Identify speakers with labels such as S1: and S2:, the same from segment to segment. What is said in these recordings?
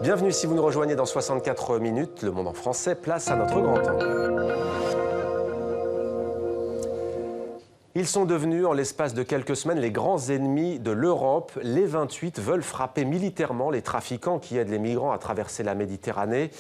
S1: Bienvenue si vous nous rejoignez dans 64 minutes. Le Monde en français, place à notre grand temps. Ils sont devenus, en l'espace de quelques semaines, les grands ennemis de l'Europe. Les 28 veulent frapper militairement les trafiquants qui aident les migrants à traverser la Méditerranée.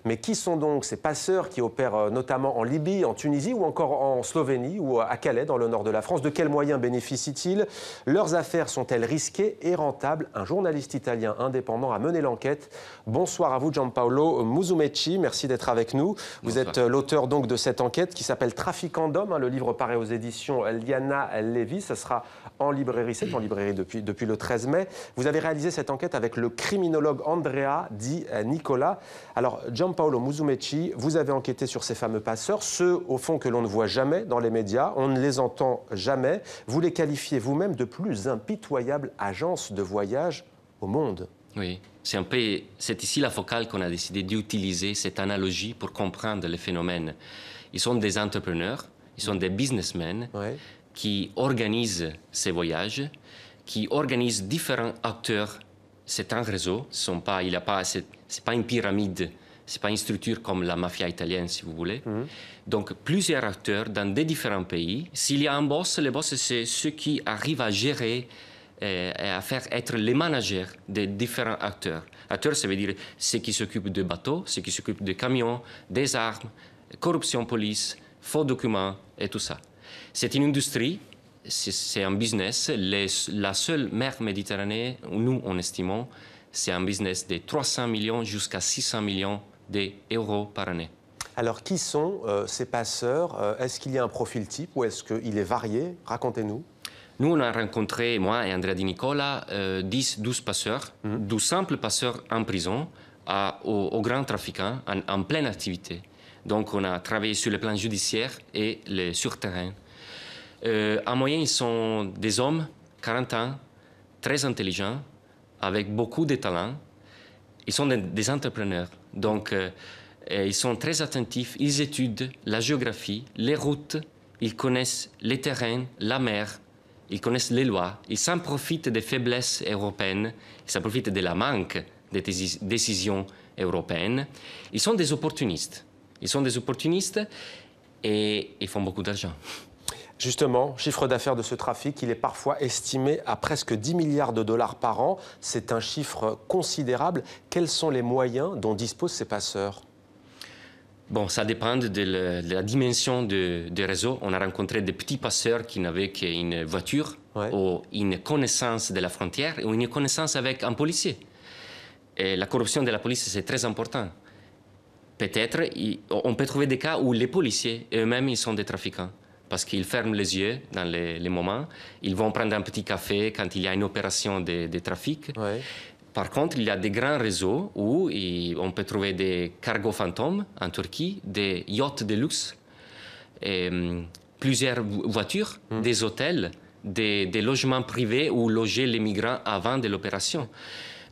S1: Mais qui sont donc ces passeurs qui opèrent notamment en Libye, en Tunisie ou encore en Slovénie ou à Calais, dans le nord de la France? De quels moyens bénéficient-ils? Leurs affaires sont-elles risquées et rentables? Un journaliste italien indépendant a mené l'enquête. Bonsoir à vous, Giampaolo Musumeci. Merci d'être avec nous. Vous êtes l'auteur donc de cette enquête qui s'appelle Trafiquants d'hommes. Le livre paraît aux éditions Liana Levi. Ce sera en librairie. C'est en librairie depuis le 13 mai. Vous avez réalisé cette enquête avec le criminologue Andrea Di Nicola. Alors, Giampaolo Musumeci, vous avez enquêté sur ces fameux passeurs, ceux au fond que l'on ne voit jamais dans les médias, on ne les entend jamais. Vous les qualifiez vous-même de plus impitoyables agences de voyage au monde.
S2: Oui, c'est ici la focale qu'on a décidé d'utiliser cette analogie pour comprendre les phénomènes. Ils sont des entrepreneurs, ils sont des businessmen qui organisent ces voyages, qui organisent différents acteurs. C'est un réseau, c'est pas une pyramide, c'est pas une structure comme la mafia italienne, si vous voulez. Donc, plusieurs acteurs dans des différents pays. S'il y a un boss, le boss, c'est ceux qui arrivent à gérer et à faire être les managers des différents acteurs. Acteurs, ça veut dire ceux qui s'occupent de bateaux, ceux qui s'occupent de camions, des armes, corruption police, faux documents et tout ça. C'est une industrie, c'est un business. La seule mer Méditerranée, nous, on estimons, c'est un business de 300 millions jusqu'à 600 millions d'euros par année.
S1: Alors, qui sont ces passeurs? Est-ce qu'il y a un profil type ou est-ce qu'il est varié? Racontez-nous.
S2: Nous, on a rencontré, moi et Andrea Di Nicola, 12 passeurs, 12 simples passeurs en prison, aux grands trafiquants en pleine activité. Donc, on a travaillé sur le plan judiciaire et sur terrain. En moyenne, ils sont des hommes, 40 ans, très intelligents, avec beaucoup de talent. Ils sont des entrepreneurs. Donc, ils sont très attentifs. Ils étudient la géographie, les routes. Ils connaissent les terrains, la mer. Ils connaissent les lois. Ils s'en profitent des faiblesses européennes. Ils s'en profitent de la manque des décisions européennes. Ils sont des opportunistes. Ils sont des opportunistes et ils font beaucoup d'argent.
S1: Justement, chiffre d'affaires de ce trafic, il est parfois estimé à presque 10 milliards de dollars par an. C'est un chiffre considérable. Quels sont les moyens dont disposent ces passeurs?
S2: Bon, ça dépend de la dimension du réseau. On a rencontré des petits passeurs qui n'avaient qu'une voiture ou une connaissance de la frontière ou une connaissance avec un policier. Et la corruption de la police, c'est très important. Peut-être, on peut trouver des cas où les policiers eux-mêmes, ils sont des trafiquants. Parce qu'ils ferment les yeux dans les moments. Ils vont prendre un petit café quand il y a une opération de trafic. Par contre, il y a des grands réseaux où on peut trouver des cargos fantômes en Turquie, des yachts de luxe, plusieurs voitures, des hôtels, des logements privés où loger les migrants avant de l'opération.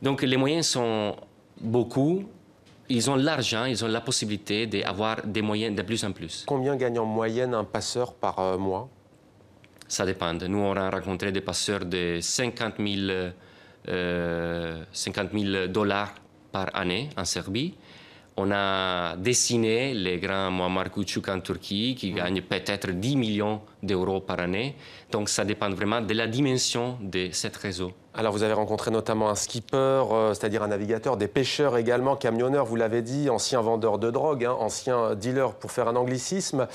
S2: Donc les moyens sont beaucoup. Ils ont l'argent, ils ont la possibilité d'avoir des moyens de plus en plus.
S1: Combien gagne en moyenne un passeur par mois?
S2: Ça dépend. Nous, on a rencontré des passeurs de 50 000 dollars par année en Serbie. On a dessiné les grands Muammar Küçük en Turquie qui gagnent peut-être 10 millions d'euros par année. Donc ça dépend vraiment de la dimension de ce réseau.
S1: Alors vous avez rencontré notamment un skipper, c'est-à-dire un navigateur, des pêcheurs également, camionneurs, vous l'avez dit, anciens vendeurs de drogue, anciens dealers pour faire un anglicisme.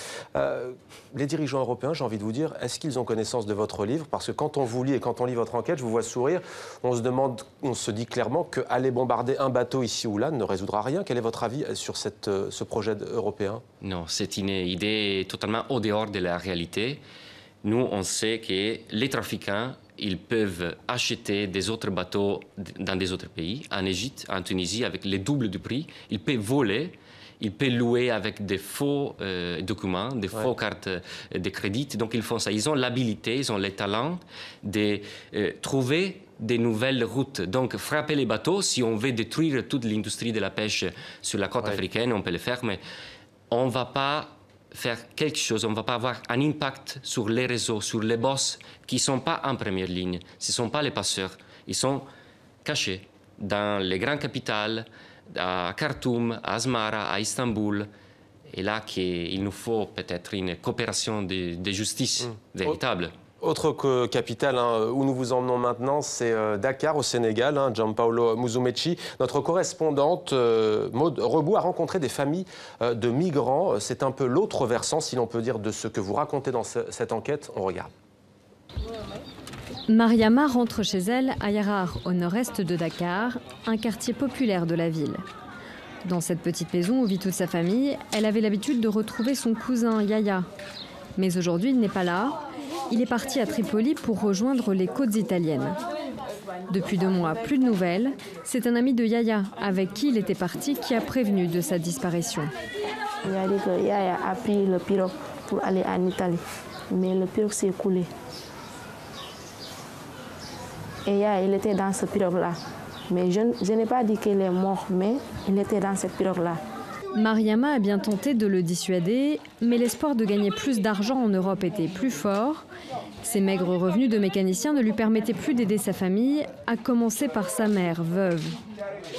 S1: Les dirigeants européens, j'ai envie de vous dire, est-ce qu'ils ont connaissance de votre livre? Parce que quand on vous lit et quand on lit votre enquête, je vous vois sourire, on se dit clairement qu'aller bombarder un bateau ici ou là ne résoudra rien. Quel est votre avis sur ce projet européen?
S2: Non, c'est une idée totalement au dehors de la réalité. Nous, on sait que les trafiquants, ils peuvent acheter des autres bateaux dans des autres pays, en Égypte, en Tunisie, avec le double du prix. Ils peuvent voler, ils peuvent louer avec des faux documents, des faux cartes de crédit. Donc, ils font ça. Ils ont l'habilité, ils ont le talent de trouver des nouvelles routes. Donc, frapper les bateaux, si on veut détruire toute l'industrie de la pêche sur la côte africaine, on peut le faire, mais on ne va pas faire quelque chose, on ne va pas avoir un impact sur les réseaux, sur les boss qui ne sont pas en première ligne. Ce ne sont pas les passeurs, ils sont cachés. dans les grandes capitales, à Khartoum, à Asmara, à Istanbul. Et là, il nous faut peut-être une coopération de justice véritable.
S1: Autre capitale où nous vous emmenons maintenant, c'est Dakar au Sénégal. Gianpaolo Musumeci, notre correspondante Maud Rebout, a rencontré des familles de migrants. C'est un peu l'autre versant, si l'on peut dire, de ce que vous racontez dans cette enquête. On regarde.
S3: Mariama rentre chez elle à Yarar, au nord-est de Dakar, un quartier populaire de la ville. Dans cette petite maison où vit toute sa famille, elle avait l'habitude de retrouver son cousin Yaya. Mais aujourd'hui, il n'est pas là. Il est parti à Tripoli pour rejoindre les côtes italiennes. Depuis 2 mois, plus de nouvelles. C'est un ami de Yaya, avec qui il était parti, qui a prévenu de sa disparition.
S4: Il a dit que Yaya a pris le pirogue pour aller en Italie, mais le pirogue s'est coulé. Et Yaya, il était dans ce pirogue-là. Mais je n'ai pas dit qu'il est mort, mais il était dans cette pirogue-là.
S3: Mariama a bien tenté de le dissuader, mais l'espoir de gagner plus d'argent en Europe était plus fort. Ses maigres revenus de mécanicien ne lui permettaient plus d'aider sa famille, à commencer par sa mère, veuve.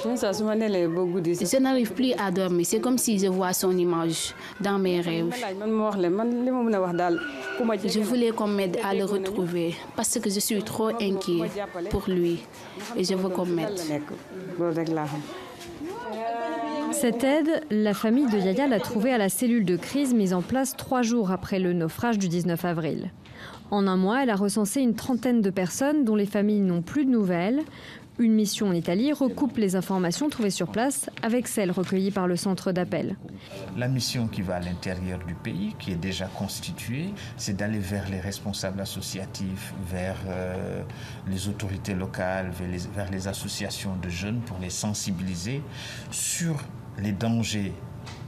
S5: Je n'arrive plus à dormir, c'est comme si je vois son image dans mes rêves. Je voulais qu'on m'aide à le retrouver parce que je suis trop inquiet pour lui et je veux qu'on m'aide.
S3: Cette aide, la famille de Yaya l'a trouvée à la cellule de crise mise en place 3 jours après le naufrage du 19 avril. En un mois, elle a recensé une trentaine de personnes dont les familles n'ont plus de nouvelles. Une mission en Italie recoupe les informations trouvées sur place avec celles recueillies par le centre d'appel.
S6: La mission qui va à l'intérieur du pays, qui est déjà constituée, c'est d'aller vers les responsables associatifs, vers les autorités locales, vers les associations de jeunes pour les sensibiliser sur les dangers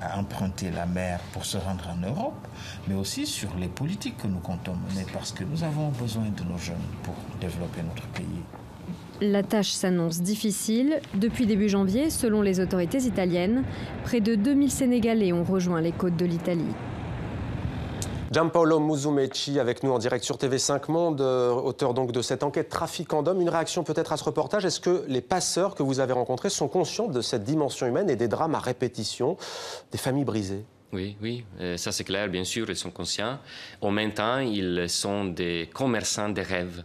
S6: à emprunter la mer pour se rendre en Europe, mais aussi sur les politiques que nous comptons mener parce que nous avons besoin de nos jeunes pour développer notre pays.
S3: La tâche s'annonce difficile. Depuis début janvier, selon les autorités italiennes, près de 2000 Sénégalais ont rejoint les côtes de l'Italie.
S1: Gianpaolo Musumeci avec nous en direct sur TV5 Monde, auteur donc de cette enquête Trafiquants d'hommes. Une réaction peut-être à ce reportage. Est-ce que les passeurs que vous avez rencontrés sont conscients de cette dimension humaine et des drames à répétition, des familles brisées ?
S2: Oui, ça c'est clair, bien sûr, ils sont conscients. En même temps, ils sont des commerçants de rêves.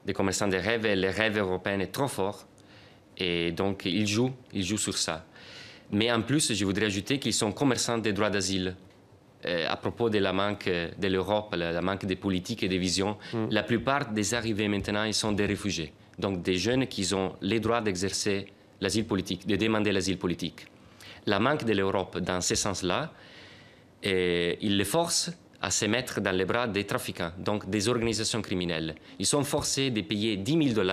S2: Des commerçants de rêves, et le rêve européen est trop fort. Et donc, ils jouent sur ça. Mais en plus, je voudrais ajouter qu'ils sont commerçants des droits d'asile. À propos de la manque de l'Europe, la manque de politique et de vision, la plupart des arrivés maintenant, ils sont des réfugiés. Donc, des jeunes qui ont les droits d'exercer l'asile politique, de demander l'asile politique. La manque de l'Europe dans ce sens-là, il les force à se mettre dans les bras des trafiquants, donc des organisations criminelles. Ils sont forcés de payer $10 000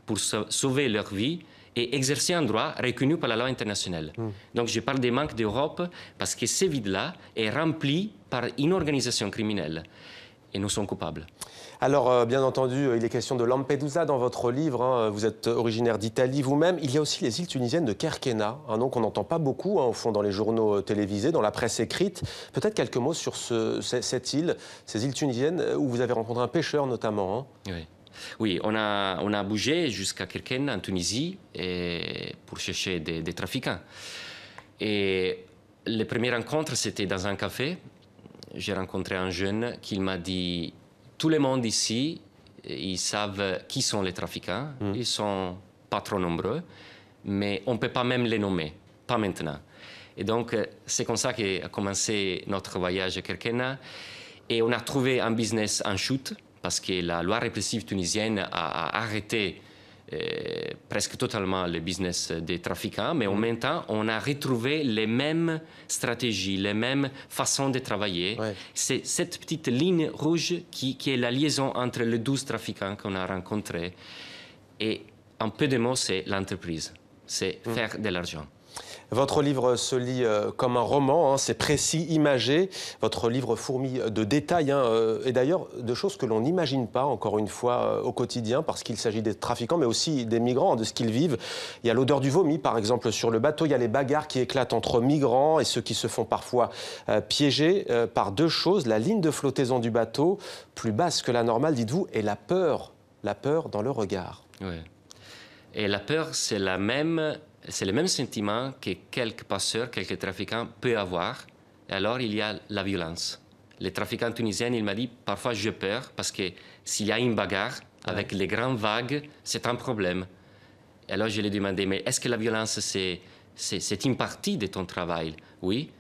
S2: pour sauver leur vie et exercer un droit reconnu par la loi internationale. Donc je parle des manques d'Europe parce que ce vide-là est rempli par une organisation criminelle. Et nous sommes coupables.
S1: Alors, bien entendu, il est question de Lampedusa dans votre livre. Vous êtes originaire d'Italie vous-même. Il y a aussi les îles tunisiennes de Kerkena, un nom qu'on n'entend pas beaucoup, au fond, dans les journaux télévisés, dans la presse écrite. Peut-être quelques mots sur cette île, ces îles tunisiennes, où vous avez rencontré un pêcheur notamment.
S2: Oui, on a bougé jusqu'à Kerkena, en Tunisie, pour chercher des trafiquants. Et les premières rencontres, c'était dans un café. J'ai rencontré un jeune qui m'a dit « Tout le monde ici, ils savent qui sont les trafiquants. Ils ne sont pas trop nombreux, mais on ne peut pas même les nommer, pas maintenant. » Et donc, c'est comme ça qu'a commencé notre voyage à Kerkena. Et on a trouvé un business en chute, parce que la loi répressive tunisienne a arrêté presque totalement le business des trafiquants, mais en même temps, on a retrouvé les mêmes stratégies, les mêmes façons de travailler. C'est cette petite ligne rouge qui est la liaison entre les 12 trafiquants qu'on a rencontrés. Et en peu de mots, c'est l'entreprise, c'est faire de l'argent.
S1: Votre livre se lit comme un roman, c'est précis, imagé. Votre livre fourmille de détails et d'ailleurs de choses que l'on n'imagine pas, encore une fois, au quotidien, parce qu'il s'agit des trafiquants, mais aussi des migrants, de ce qu'ils vivent. Il y a l'odeur du vomi, par exemple, sur le bateau. Il y a les bagarres qui éclatent entre migrants et ceux qui se font parfois piéger par 2 choses. La ligne de flottaison du bateau, plus basse que la normale, dites-vous, et la peur dans le regard.
S2: Oui. Et la peur, c'est le même sentiment que quelques passeurs, quelques trafiquants peuvent avoir. Et alors, il y a la violence. Les trafiquants tunisiens, il m'a dit, parfois j'ai peur parce que s'il y a une bagarre avec les grandes vagues, c'est un problème. Et alors, je lui ai demandé, mais est-ce que la violence, c'est une partie de ton travail? Oui.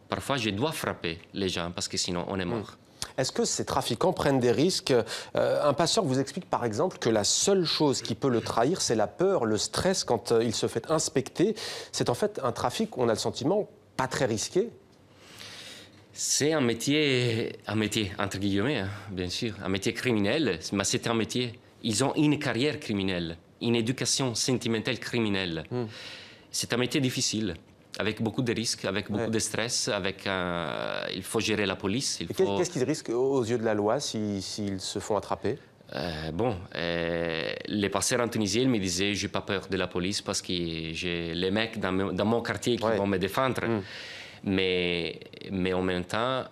S2: Parfois, je dois frapper les gens parce que sinon, on est mort.
S1: Est-ce que ces trafiquants prennent des risques? Un passeur vous explique par exemple que la seule chose qui peut le trahir, c'est la peur, le stress quand il se fait inspecter. C'est en fait un trafic, on a le sentiment, pas très risqué.
S2: C'est un métier entre guillemets, hein, bien sûr, un métier criminel, mais c'est un métier. Ils ont une carrière criminelle, une éducation sentimentale criminelle. C'est un métier difficile. Avec beaucoup de risques, avec beaucoup de stress, il faut gérer la police.
S1: Qu'est-ce qu'ils risquent aux yeux de la loi s'ils se font attraper?
S2: Les passeurs en Tunisie me disaient je n'ai pas peur de la police parce que j'ai les mecs dans mon quartier qui vont me défendre. Mais en même temps,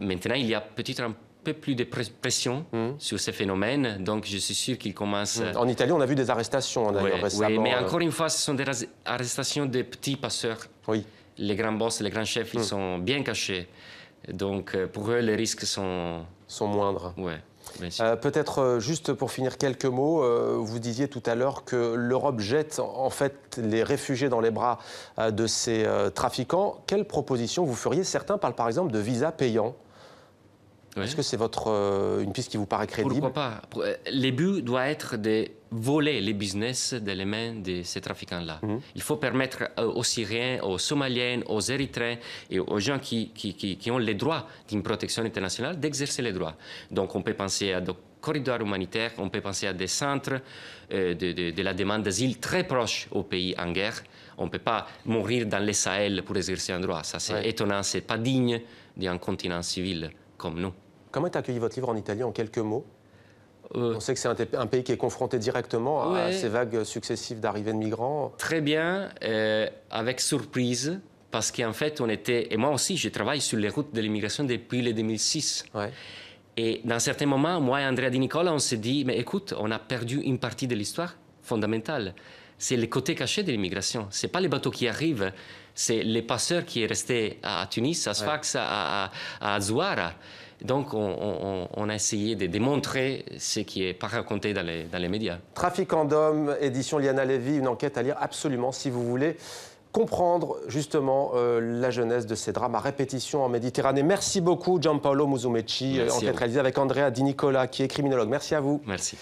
S2: maintenant, il y a peut-être un peu plus de pression sur ces phénomènes, donc je suis sûr qu'ils commencent...
S1: En Italie, on a vu des arrestations d'ailleurs récemment.
S2: Oui, mais encore une fois, ce sont des arrestations de petits passeurs.
S1: Oui.
S2: Les grands boss, les grands chefs, ils sont bien cachés. Donc pour eux, les risques sont
S1: moindres.
S2: Oui.
S1: Peut-être juste pour finir quelques mots, vous disiez tout à l'heure que l'Europe jette en fait les réfugiés dans les bras de ces trafiquants. Quelle proposition vous feriez? Certains parlent par exemple de visas payants. Est-ce que c'est une piste qui vous paraît crédible?
S2: Pourquoi pas? Le but doit être de voler les business de les mains de ces trafiquants-là. Il faut permettre aux Syriens, aux Somaliens, aux Érythréens et aux gens qui ont les droits d'une protection internationale d'exercer les droits. Donc on peut penser à des corridors humanitaires, on peut penser à des centres de la demande d'asile très proches aux pays en guerre. On ne peut pas mourir dans les Sahel pour exercer un droit. Ça, c'est étonnant, ce n'est pas digne d'un continent civil comme nous.
S1: Comment est accueilli votre livre en Italie en quelques mots? On sait que c'est un pays qui est confronté directement à ces vagues successives d'arrivées de migrants.
S2: Très bien, avec surprise, parce qu'en fait, et moi aussi, je travaille sur les routes de l'immigration depuis le 2006. Et dans certains moments, moi et Andrea Di Nicola, on s'est dit, mais écoute, on a perdu une partie de l'histoire fondamentale. C'est le côté caché de l'immigration. Ce n'est pas les bateaux qui arrivent, c'est les passeurs qui sont restés à Tunis, à Sfax, à Zouara. Donc, on a essayé de démontrer ce qui n'est pas raconté dans les médias.
S1: Trafiquants d'hommes, édition Liana Levy, une enquête à lire absolument si vous voulez comprendre justement la jeunesse de ces drames à répétition en Méditerranée. Merci beaucoup, Giampaolo Musumeci, enquête réalisée avec Andrea Di Nicola, qui est criminologue. Merci à vous.
S2: Merci.